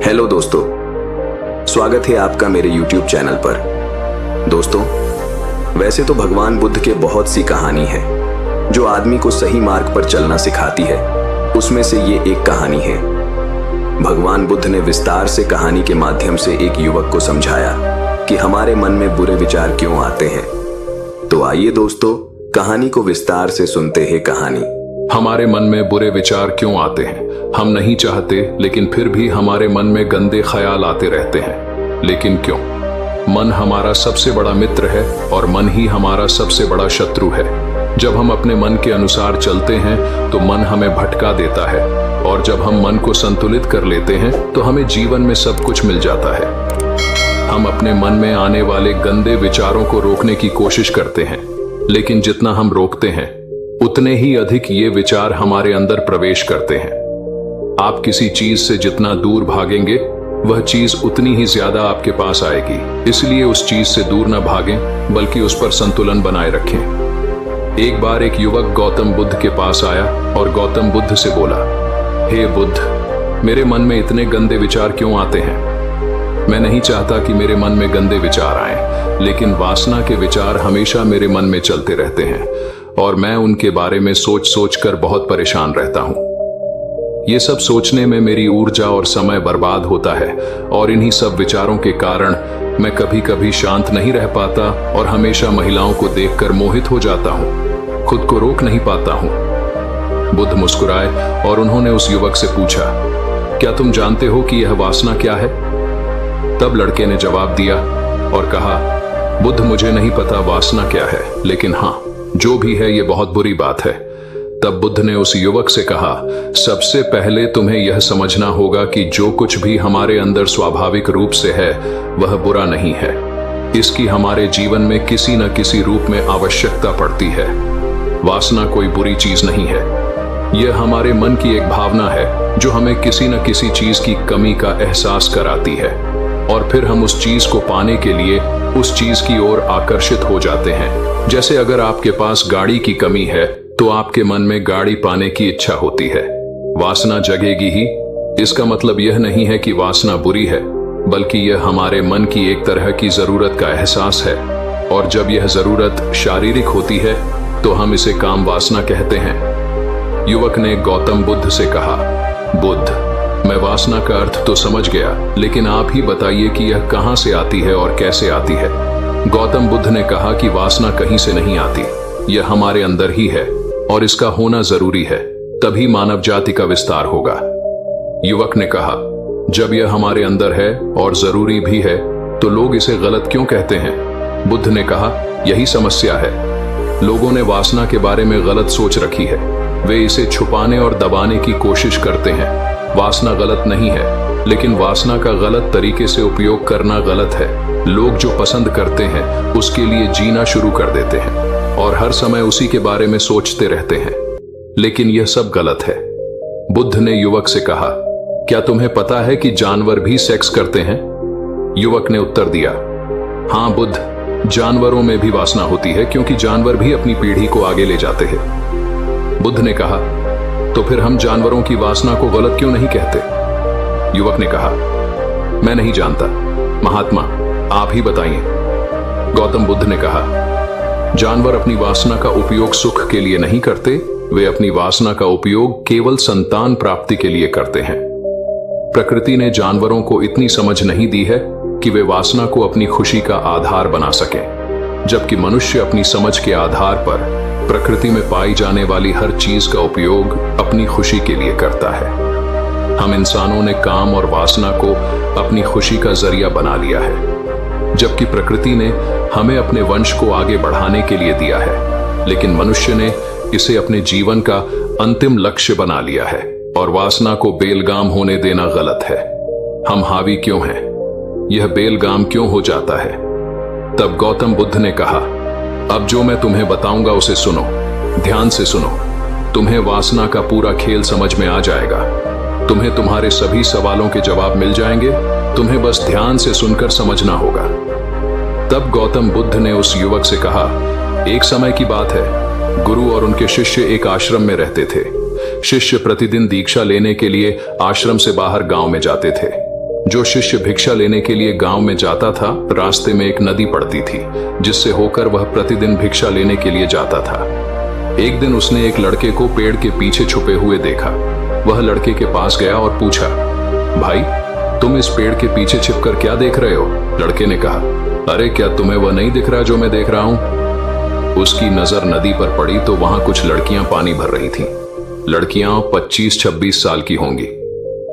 Hello दोस्तों, स्वागत है आपका मेरे YouTube चैनल पर। दोस्तों, वैसे तो भगवान बुद्ध के बहुत सी कहानी है जो आदमी को सही मार्ग पर चलना सिखाती है। उसमें से ये एक कहानी है। भगवान बुद्ध ने विस्तार से कहानी के माध्यम से एक युवक को समझाया कि हमारे मन में बुरे विचार क्यों आते हैं। तो आइए दोस्तों, कहानी को विस्तार से सुनते हैं। कहानी। हमारे मन में बुरे विचार क्यों आते हैं? हम नहीं चाहते, लेकिन फिर भी हमारे मन में गंदे ख्याल आते रहते हैं। लेकिन क्यों? मन हमारा सबसे बड़ा मित्र है और मन ही हमारा सबसे बड़ा शत्रु है। जब हम अपने मन के अनुसार चलते हैं तो मन हमें भटका देता है, और जब हम मन को संतुलित कर लेते हैं तो हमें जीवन में सब कुछ मिल जाता है। हम अपने मन में आने वाले गंदे विचारों को रोकने की कोशिश करते हैं, लेकिन जितना हम रोकते हैं उतने ही अधिक ये विचार हमारे अंदर प्रवेश करते हैं। आप किसी चीज से जितना दूर भागेंगे वह चीज उतनी ही ज्यादा आपके पास आएगी। इसलिए उस चीज से दूर न भागें, बल्कि उस पर संतुलन बनाए रखें। एक बार एक युवक गौतम बुद्ध के पास आया और गौतम बुद्ध से बोला, हे बुद्ध, मेरे मन में इतने गंदे विचार क्यों आते हैं? मैं नहीं चाहता कि मेरे मन में गंदे विचार आएं, लेकिन वासना के विचार हमेशा मेरे मन में चलते रहते हैं और मैं उनके बारे में सोच सोच कर बहुत परेशान रहता हूं। ये सब सोचने में मेरी ऊर्जा और समय बर्बाद होता है, और इन्हीं सब विचारों के कारण मैं कभी कभी शांत नहीं रह पाता और हमेशा महिलाओं को देखकर मोहित हो जाता हूं। खुद को रोक नहीं पाता हूं। बुद्ध मुस्कुराए और उन्होंने उस युवक से पूछा, क्या तुम जानते हो कि यह वासना क्या है? तब लड़के ने जवाब दिया और कहा, बुद्ध, मुझे नहीं पता वासना क्या है, लेकिन हाँ, जो भी है ये बहुत बुरी बात है। तब बुद्ध ने उस युवक से कहा, सबसे पहले तुम्हें यह समझना होगा कि जो कुछ भी हमारे अंदर स्वाभाविक रूप से है वह बुरा नहीं है। इसकी हमारे जीवन में किसी न किसी रूप में आवश्यकता पड़ती है। वासना कोई बुरी चीज नहीं है। यह हमारे मन की एक भावना है जो हमें किसी न किसी चीज की कमी का एहसास कराती है, और फिर हम उस चीज को पाने के लिए उस चीज की ओर आकर्षित हो जाते हैं। जैसे अगर आपके पास गाड़ी की कमी है तो आपके मन में गाड़ी पाने की इच्छा होती है। वासना जगेगी ही। इसका मतलब यह नहीं है कि वासना बुरी है, बल्कि यह हमारे मन की एक तरह की जरूरत का एहसास है, और जब यह जरूरत शारीरिक होती है तो हम इसे काम वासना कहते हैं। युवक ने गौतम बुद्ध से कहा, बुद्ध, मैं वासना का अर्थ तो समझ गया, लेकिन आप ही बताइए कि यह कहां से आती है और कैसे आती है। गौतम बुद्ध ने कहा कि वासना कहीं से नहीं आती, यह हमारे अंदर ही है, और इसका होना जरूरी है, तभी मानव जाति का विस्तार होगा। युवक ने कहा, जब यह हमारे अंदर है और जरूरी भी है तो लोग इसे गलत क्यों कहते हैं? बुद्ध ने कहा, यही समस्या है। लोगों ने वासना के बारे में गलत सोच रखी है। वे इसे छुपाने और दबाने की कोशिश करते हैं। वासना गलत नहीं है, लेकिन वासना का गलत तरीके से उपयोग करना गलत है। लोग जो पसंद करते हैं उसके लिए जीना शुरू कर देते हैं और हर समय उसी के बारे में सोचते रहते हैं, लेकिन यह सब गलत है। बुद्ध ने युवक से कहा, क्या तुम्हें पता है कि जानवर भी सेक्स करते हैं? युवक ने उत्तर दिया, हाँ बुद्ध, जानवरों में भी वासना होती है, क्योंकि जानवर भी अपनी पीढ़ी को आगे ले जाते हैं। बुद्ध ने कहा, तो फिर हम जानवरों की वासना को गलत क्यों नहीं कहते? युवक ने कहा, मैं नहीं जानता, महात्मा, आप ही बताइए। गौतम बुद्ध ने कहा, जानवर अपनी वासना का उपयोग सुख के लिए नहीं करते, वे अपनी वासना का उपयोग केवल संतान प्राप्ति के लिए करते हैं। प्रकृति ने जानवरों को इतनी समझ नहीं दी है कि वे वासना को अपनी खुशी का आधार बना सकें, जबकि मनुष्य अपनी समझ के आधार पर प्रकृति में पाई जाने वाली हर चीज का उपयोग अपनी खुशी के लिए करता है। हम इंसानों ने काम और वासना को अपनी खुशी का जरिया बना लिया है, जबकि प्रकृति ने हमें अपने वंश को आगे बढ़ाने के लिए दिया है, लेकिन मनुष्य ने इसे अपने जीवन का अंतिम लक्ष्य बना लिया है, और वासना को बेलगाम होने देना गलत है। हम हावी क्यों हैं? यह बेलगाम क्यों हो जाता है? तब गौतम बुद्ध ने कहा, अब जो मैं तुम्हें बताऊंगा उसे सुनो, ध्यान से सुनो। तुम्हें वासना का पूरा खेल समझ में आ जाएगा। तुम्हें तुम्हारे सभी सवालों के जवाब मिल जाएंगे। तुम्हें बस ध्यान से सुनकर समझना होगा। तब गौतम बुद्ध ने उस युवक से कहा, एक समय की बात है, गुरु और उनके शिष्य एक आश्रम में रहते थे। शिष्य प्रतिदिन दीक्षा लेने के लिए आश्रम से बाहर गांव में जाते थे। जो शिष्य भिक्षा लेने के लिए गांव में जाता था, रास्ते में एक नदी पड़ती थी जिससे होकर वह प्रतिदिन भिक्षा लेने के लिए जाता था। एक दिन उसने एक लड़के को पेड़ के पीछे छुपे हुए देखा। वह लड़के के पास गया और पूछा, भाई तुम इस पेड़ के पीछे छिपकर क्या देख रहे हो? लड़के ने कहा, अरे क्या तुम्हें वह नहीं दिख रहा जो मैं देख रहा हूं? उसकी नजर नदी पर पड़ी तो वहां कुछ लड़कियां पानी भर रही थीं। लड़कियां 25-26 साल की होंगी।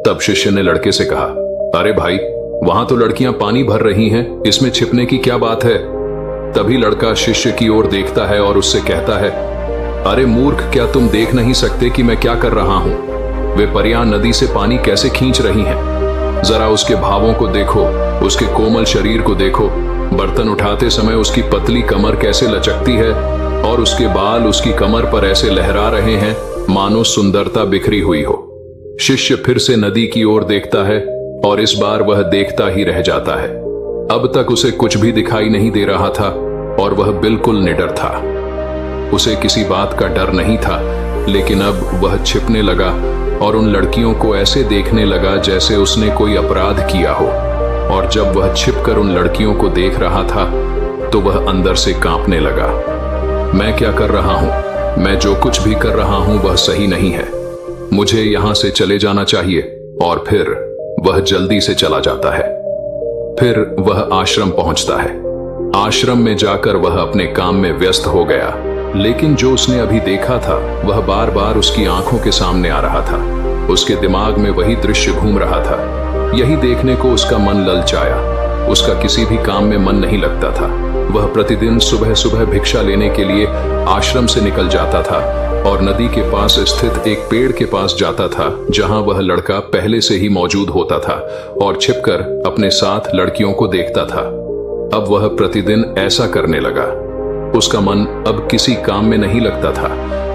तब शिष्य ने लड़के से कहा, अरे भाई वहां तो लड़कियां पानी भर रही हैं, इसमें छिपने की क्या बात है? तभी लड़का शिष्य की ओर देखता है और उससे कहता है, अरे मूर्ख, क्या तुम देख नहीं सकते कि मैं क्या कर रहा हूं? वे परियां नदी से पानी कैसे खींच रही हैं? जरा उसके भावों को देखो, उसके कोमल शरीर को देखो। बर्तन उठाते समय उसकी पतली कमर कैसे लचकती है और उसके बाल उसकी कमर पर ऐसे लहरा रहे हैं मानो सुंदरता बिखरी हुई हो। शिष्य फिर से नदी की ओर देखता है और इस बार वह देखता ही रह जाता है। अब तक उसे कुछ भी दिखाई नहीं दे रहा था और वह बिल्कुल निडर था। उसे किसी बात का डर नहीं था, लेकिन अब वह छिपने लगा और उन लड़कियों को ऐसे देखने लगा जैसे उसने कोई अपराध किया हो। और जब वह छिपकर उन लड़कियों को देख रहा था तो वह अंदर से कांपने लगा। मैं क्या कर रहा हूं? मैं जो कुछ भी कर रहा हूं वह सही नहीं है। मुझे यहां से चले जाना चाहिए। और फिर वह जल्दी से चला जाता है। फिर वह आश्रम पहुंचता है। आश्रम में जाकर वह अपने काम में व्यस्त हो गया, लेकिन जो उसने अभी देखा था वह बार बार उसकी आंखों के सामने आ रहा था। उसके दिमाग में वही दृश्य घूम रहा था। यही देखने को उसका मन ललचाया। उसका किसी भी काम में मन नहीं लगता था। वह प्रतिदिन सुबह सुबह भिक्षा लेने के लिए आश्रम से निकल जाता था और नदी के पास स्थित एक पेड़ के पास जाता था जहां वह लड़का पहले से ही मौजूद होता था और छिपकर अपने साथ लड़कियों को देखता था। अब वह प्रतिदिन ऐसा करने लगा। उसका मन अब किसी काम में नहीं लगता था।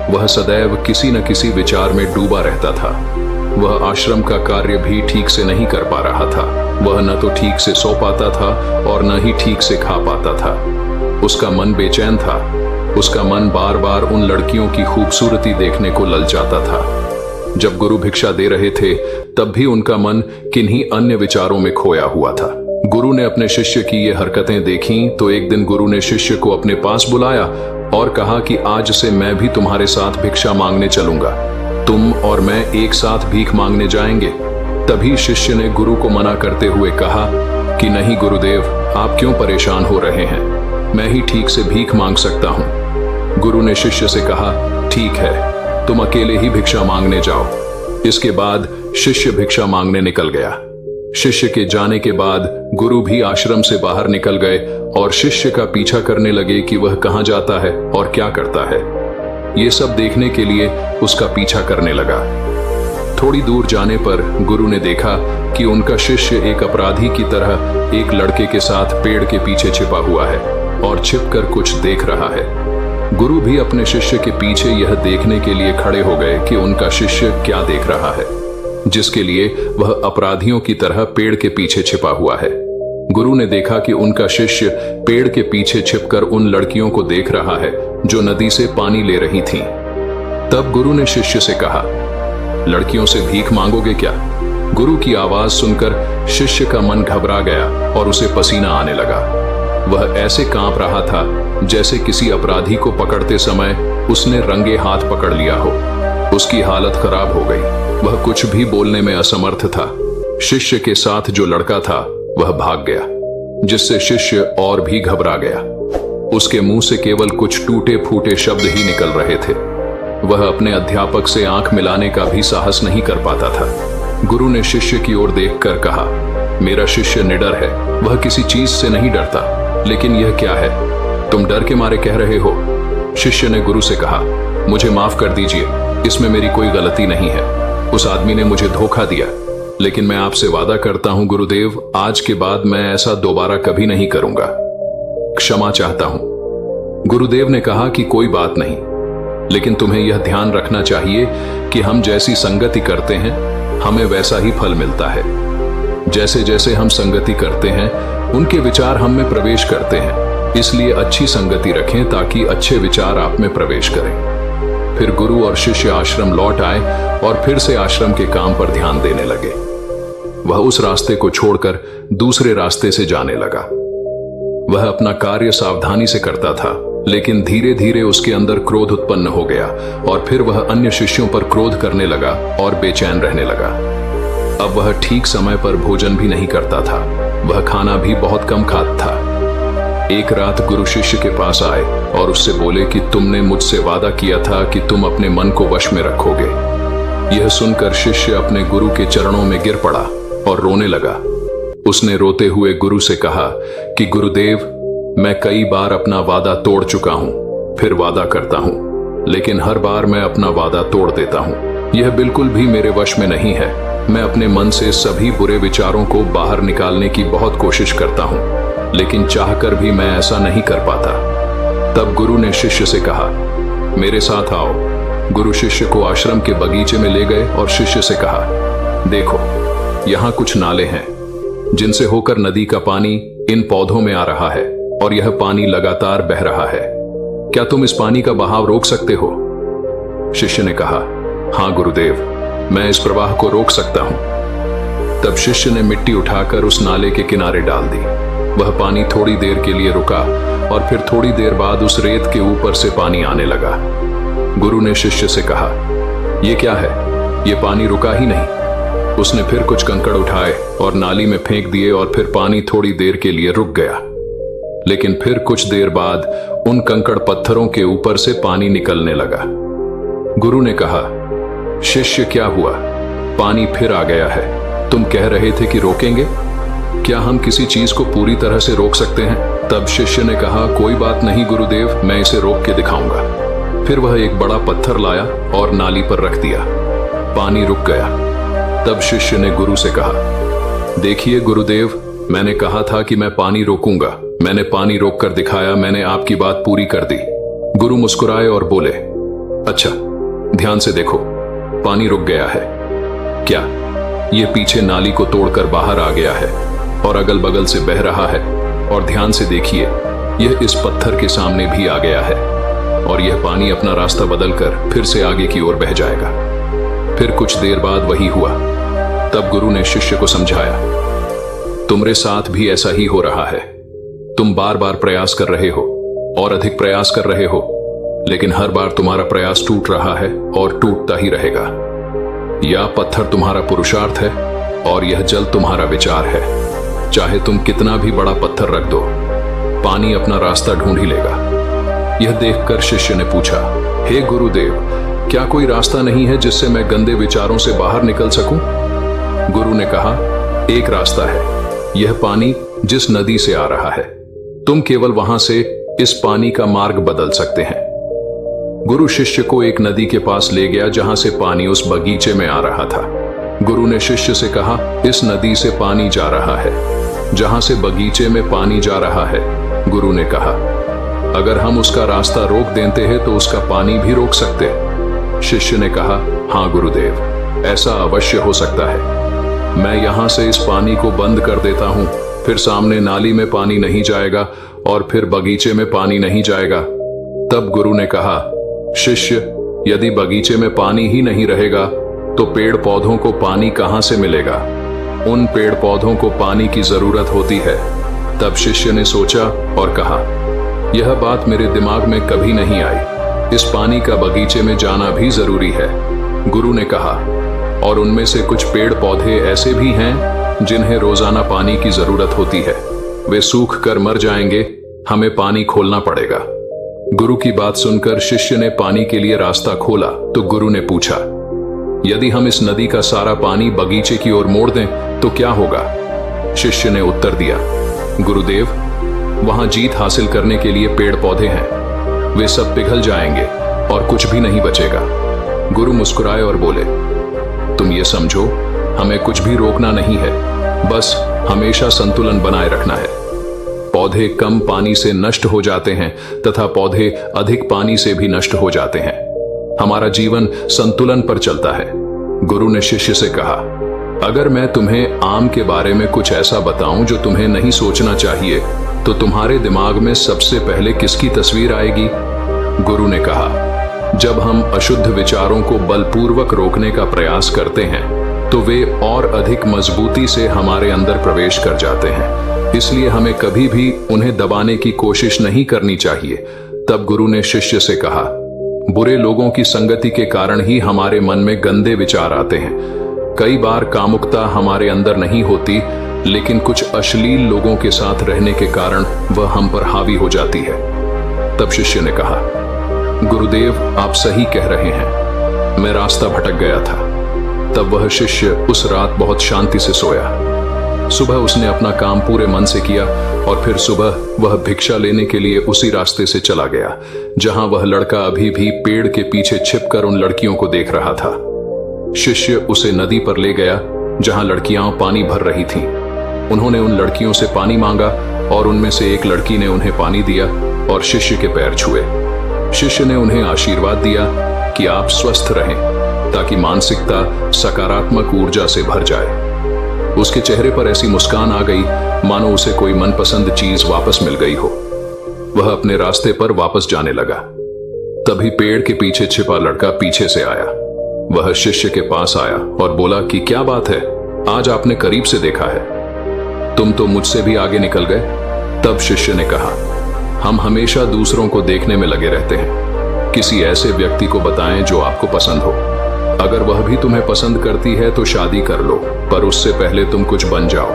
वह सदैव किसी न किसी विचार में डूबा रहता था। वह आश्रम का कार्य भी ठीक से नहीं कर पा रहा था। वह न तो ठीक से सो पाता था और न ही ठीक से खा पाता था। उसका मन बेचैन था। उसका मन बार बार उन लड़कियों की खूबसूरती देखने को ललचाता था। जब गुरु भिक्षा दे रहे थे तब भी उनका मन किन्हीं अन्य विचारों में खोया हुआ था। गुरु ने अपने शिष्य की ये हरकतें देखी तो एक दिन गुरु ने शिष्य को अपने पास बुलाया और कहा कि आज से मैं भी तुम्हारे साथ भिक्षा मांगने चलूंगा। तुम और मैं एक साथ भीख मांगने जाएंगे। तभी शिष्य ने गुरु को मना करते हुए कहा कि नहीं गुरुदेव, आप क्यों परेशान हो रहे हैं? मैं ही ठीक से भीख मांग सकता हूं। गुरु ने शिष्य से कहा, ठीक है, तुम अकेले ही भिक्षा मांगने जाओ। इसके बाद शिष्य भिक्षा मांगने निकल गया। शिष्य के जाने के बाद गुरु भी आश्रम से बाहर निकल गए और शिष्य का पीछा करने लगे कि वह कहां जाता है और क्या करता है। ये सब देखने के लिए उसका पीछा करने लगा। थोड़ी दूर जाने पर गुरु ने देखा कि उनका शिष्य एक अपराधी की तरह एक लड़के के साथ पेड़ के पीछे छिपा हुआ है और छिपकर कुछ देख रहा है। गुरु भी अपने शिष्य के पीछे यह देखने के लिए खड़े हो गए कि उनका शिष्य क्या देख रहा है, जिसके लिए वह अपराधियों की तरह पेड़ के पीछे छिपा हुआ है। गुरु ने देखा कि उनका शिष्य पेड़ के पीछे छिपकर उन लड़कियों को देख रहा है जो नदी से पानी ले रही थीं। तब गुरु ने शिष्य से कहा, लड़कियों से भीख मांगोगे क्या? गुरु की आवाज सुनकर शिष्य का मन घबरा गया और उसे पसीना आने लगा। वह ऐसे कांप रहा था जैसे किसी अपराधी को पकड़ते समय उसने रंगे हाथ पकड़ लिया हो। उसकी हालत खराब हो गई। वह कुछ भी बोलने में असमर्थ था। शिष्य के साथ जो लड़का था वह भाग गया, जिससे शिष्य और भी घबरा गया। उसके मुंह से केवल कुछ टूटे फूटे शब्द ही निकल रहे थे। वह अपने अध्यापक से आंख मिलाने का भी साहस नहीं कर पाता था। गुरु ने शिष्य की ओर देखकर कहा, मेरा शिष्य निडर है, वह किसी चीज से नहीं डरता, लेकिन यह क्या है? तुम डर के मारे कह रहे हो? शिष्य ने गुरु से कहा, मुझे माफ कर दीजिए, इसमें मेरी कोई गलती नहीं है। उस आदमी ने मुझे धोखा दिया, लेकिन मैं आपसे वादा करता हूं गुरुदेव, आज के बाद मैं ऐसा दोबारा कभी नहीं करूंगा। क्षमा चाहता हूं। गुरुदेव ने कहा कि कोई बात नहीं, लेकिन तुम्हें यह ध्यान रखना चाहिए कि हम जैसी संगति करते हैं हमें वैसा ही फल मिलता है। जैसे जैसे हम संगति करते हैं उनके विचार हम में प्रवेश करते हैं, इसलिए अच्छी संगति रखें ताकि अच्छे विचार आप में प्रवेश करें। फिर गुरु और शिष्य आश्रम लौट आए और फिर से आश्रम के काम पर ध्यान देने लगे। वह उस रास्ते को छोड़कर दूसरे रास्ते से जाने लगा। वह अपना कार्य सावधानी से करता था, लेकिन धीरे धीरे उसके अंदर क्रोध उत्पन्न हो गया और फिर वह अन्य शिष्यों पर क्रोध करने लगा और बेचैन रहने लगा। अब वह ठीक समय पर भोजन भी नहीं करता था, वह खाना भी बहुत कम खाता था। एक रात गुरु शिष्य के पास आए और उससे बोले कि तुमने मुझसे वादा किया था कि तुम अपने मन को वश में रखोगे। यह सुनकर शिष्य अपने गुरु के चरणों में गिर पड़ा और रोने लगा। उसने रोते हुए गुरु से कहा कि गुरुदेव, मैं कई बार अपना वादा तोड़ चुका हूं, फिर वादा करता हूं, लेकिन हर बार मैं अपना वादा तोड़ देता हूं। यह बिल्कुल भी मेरे वश में नहीं है। मैं अपने मन से सभी बुरे विचारों को बाहर निकालने की बहुत कोशिश करता हूं, लेकिन चाहकर भी मैं ऐसा नहीं कर पाता। तब गुरु ने शिष्य से कहा, मेरे साथ आओ। गुरु शिष्य को आश्रम के बगीचे में ले गए और शिष्य से कहा, देखो, यहाँ कुछ नाले हैं जिनसे होकर नदी का पानी इन पौधों में आ रहा है और यह पानी लगातार बह रहा है। क्या तुम इस पानी का बहाव रोक सकते हो? शिष्य ने कहा, हाँ गुरुदेव, मैं इस प्रवाह को रोक सकता हूं। तब शिष्य ने मिट्टी उठाकर उस नाले के किनारे डाल दी। वह पानी थोड़ी देर के लिए रुका और फिर थोड़ी देर बाद उस रेत के ऊपर से पानी आने लगा। गुरु ने शिष्य से कहा, यह क्या है? यह पानी रुका ही नहीं। उसने फिर कुछ कंकड़ उठाए और नाली में फेंक दिए और फिर पानी थोड़ी देर के लिए रुक गया, लेकिन फिर कुछ देर बाद उन कंकड़ पत्थरों के ऊपर से पानी निकलने लगा। गुरु ने कहा, शिष्य क्या हुआ? पानी फिर आ गया है। तुम कह रहे थे कि रोकेंगे। क्या हम किसी चीज को पूरी तरह से रोक सकते हैं? तब शिष्य ने कहा, कोई बात नहीं गुरुदेव, मैं इसे रोक के दिखाऊंगा। फिर वह एक बड़ा पत्थर लाया और नाली पर रख दिया। पानी रुक गया। तब शिष्य ने गुरु से कहा, देखिए गुरुदेव, मैंने कहा था कि मैं पानी रोकूंगा। मैंने पानी रोक कर दिखाया। मैंने आपकी बात पूरी कर दी। गुरु मुस्कुराए और बोले, अच्छा, ध्यान से देखो, पानी रुक गया है। क्या यह पीछे नाली को तोड़कर बाहर आ गया है और अगल बगल से बह रहा है? और ध्यान से देखिए, यह इस पत्थर के सामने भी आ गया है और यह पानी अपना रास्ता बदलकर फिर से आगे की ओर बह जाएगा। फिर कुछ देर बाद वही हुआ। तब गुरु ने शिष्य को समझाया, तुम्हारे साथ भी ऐसा ही हो रहा है। तुम बार बार प्रयास कर रहे हो और अधिक प्रयास कर रहे हो, लेकिन हर बार तुम्हारा प्रयास टूट रहा है और टूटता ही रहेगा। यह पत्थर तुम्हारा पुरुषार्थ है और यह जल तुम्हारा विचार है। चाहे तुम कितना भी बड़ा पत्थर रख दो, पानी अपना रास्ता ढूंढ ही लेगा। यह देखकर शिष्य ने पूछा, हे गुरुदेव, क्या कोई रास्ता नहीं है जिससे मैं गंदे विचारों से बाहर निकल सकूं? गुरु ने कहा, एक रास्ता है। यह पानी जिस नदी से आ रहा है, तुम केवल वहां से इस पानी का मार्ग बदल सकते हैं। गुरु शिष्य को एक नदी के पास ले गया जहां से पानी उस बगीचे में आ रहा था। गुरु ने शिष्य से कहा, इस नदी से पानी जा रहा है जहां से बगीचे में पानी जा रहा है। गुरु ने कहा, अगर हम उसका रास्ता रोक देते हैं तो उसका पानी भी रोक सकते। शिष्य ने कहा, हाँ गुरुदेव, ऐसा अवश्य हो सकता है। मैं यहां से इस पानी को बंद कर देता हूं, फिर सामने नाली में पानी नहीं जाएगा और फिर बगीचे में पानी नहीं जाएगा। तब गुरु ने कहा, शिष्य, यदि बगीचे में पानी ही नहीं रहेगा तो पेड़ पौधों को पानी कहां से मिलेगा? उन पेड़ पौधों को पानी की जरूरत होती है। तब शिष्य ने सोचा और कहा, यह बात मेरे दिमाग में कभी नहीं आई। इस पानी का बगीचे में जाना भी जरूरी है। गुरु ने कहा, और उनमें से कुछ पेड़ पौधे ऐसे भी हैं जिन्हें रोजाना पानी की जरूरत होती है। वे सूख कर मर जाएंगे, हमें पानी खोलना पड़ेगा। गुरु की बात सुनकर शिष्य ने पानी के लिए रास्ता खोला तो गुरु ने पूछा, यदि हम इस नदी का सारा पानी बगीचे की ओर मोड़ दें तो क्या होगा? शिष्य ने उत्तर दिया, गुरुदेव, वहां जीत हासिल करने के लिए पेड़ पौधे हैं, वे सब पिघल जाएंगे और कुछ भी नहीं बचेगा। गुरु मुस्कुराए और बोले, तुम ये समझो, हमें कुछ भी रोकना नहीं है, बस हमेशा संतुलन बनाए रखना है। पौधे कम पानी से नष्ट हो जाते हैं तथा पौधे अधिक पानी से भी नष्ट हो जाते हैं। हमारा जीवन संतुलन पर चलता है। गुरु ने शिष्य से कहा, अगर मैं तुम्हें आम के बारे में कुछ ऐसा बताऊं जो तुम्हें नहीं सोचना चाहिए, तो तुम्हारे दिमाग में सबसे पहले किसकी तस्वीर आएगी? गुरु ने कहा, जब हम अशुद्ध विचारों को बलपूर्वक रोकने का प्रयास करते हैं तो वे और अधिक मजबूती से हमारे अंदर प्रवेश कर जाते हैं। इसलिए हमें कभी भी उन्हें दबाने की कोशिश नहीं करनी चाहिए। तब गुरु ने शिष्य से कहा, बुरे लोगों की संगति के कारण ही हमारे मन में गंदे विचार आते हैं। कई बार कामुकता हमारे अंदर नहीं होती, लेकिन कुछ अश्लील लोगों के साथ रहने के कारण वह हम पर हावी हो जाती है। तब शिष्य ने कहा, गुरुदेव आप सही कह रहे हैं, मैं रास्ता भटक गया था। तब वह शिष्य उस रात बहुत शांति से सोया। सुबह उसने अपना काम पूरे मन से किया और फिर सुबह वह भिक्षा लेने के लिए उसी रास्ते से चला गया जहां वह लड़का अभी भी पेड़ के पीछे छिपकर उन लड़कियों को देख रहा था। शिष्य उसे नदी पर ले गया जहां लड़कियां पानी भर रही थीं। उन्होंने उन लड़कियों से पानी मांगा और उनमें से एक लड़की ने उन्हें पानी दिया और शिष्य के पैर छुए। शिष्य ने उन्हें आशीर्वाद दिया कि आप स्वस्थ रहें ताकि मानसिकता सकारात्मक ऊर्जा से भर जाए। उसके चेहरे पर ऐसी मुस्कान आ गई मानो उसे कोई मनपसंद चीज वापस मिल गई हो। वह अपने रास्ते पर वापस जाने लगा। तभी पेड़ के पीछे छिपा लड़का पीछे से आया। वह शिष्य के पास आया और बोला कि क्या बात है, आज आपने करीब से देखा है, तुम तो मुझसे भी आगे निकल गए। तब शिष्य ने कहा, हम हमेशा दूसरों को देखने में लगे रहते हैं। किसी ऐसे व्यक्ति को बताएं जो आपको पसंद हो। अगर वह भी तुम्हें पसंद करती है तो शादी कर लो, पर उससे पहले तुम कुछ बन जाओ।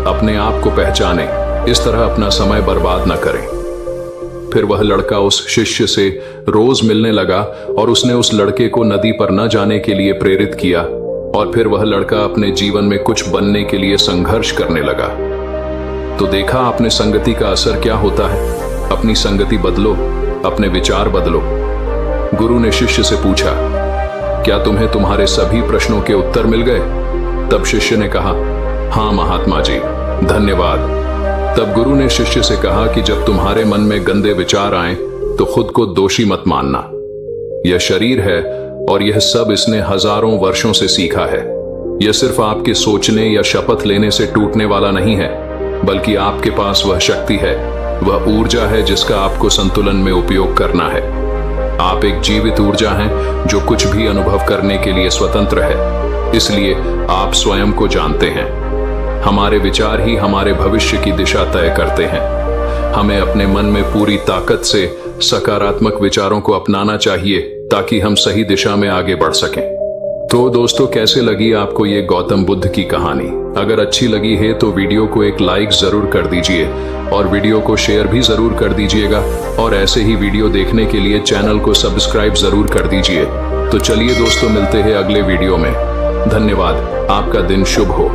अपने आप को पहचाने, इस तरह अपना समय बर्बाद न करें। फिर वह लड़का उस शिष्य से रोज मिलने लगा और उसने उस लड़के को नदी पर न जाने के लिए प्रेरित किया और फिर वह लड़का अपने जीवन में कुछ बनने के लिए संघर्ष करने लगा। तो देखा आपने संगति का असर क्या होता है। अपनी संगति बदलो, अपने विचार बदलो। गुरु ने शिष्य से पूछा, क्या तुम्हें तुम्हारे सभी प्रश्नों के उत्तर मिल गए? तब शिष्य ने कहा, हाँ महात्मा जी, धन्यवाद। तब गुरु ने शिष्य से कहा कि जब तुम्हारे मन में गंदे विचार आए तो खुद को दोषी मत मानना। यह शरीर है और यह सब इसने हजारों वर्षों से सीखा है। यह सिर्फ आपके सोचने या शपथ लेने से टूटने वाला नहीं है, बल्कि आपके पास वह शक्ति है, वह ऊर्जा है जिसका आपको संतुलन में उपयोग करना है। आप एक जीवित ऊर्जा हैं जो कुछ भी अनुभव करने के लिए स्वतंत्र है। इसलिए आप स्वयं को जानते हैं। हमारे विचार ही हमारे भविष्य की दिशा तय करते हैं। हमें अपने मन में पूरी ताकत से सकारात्मक विचारों को अपनाना चाहिए ताकि हम सही दिशा में आगे बढ़ सकें। तो दोस्तों, कैसे लगी आपको ये गौतम बुद्ध की कहानी? अगर अच्छी लगी है तो वीडियो को एक लाइक जरूर कर दीजिए और वीडियो को शेयर भी जरूर कर दीजिएगा और ऐसे ही वीडियो देखने के लिए चैनल को सब्सक्राइब जरूर कर दीजिए। तो चलिए दोस्तों, मिलते हैं अगले वीडियो में। धन्यवाद। आपका दिन शुभ हो।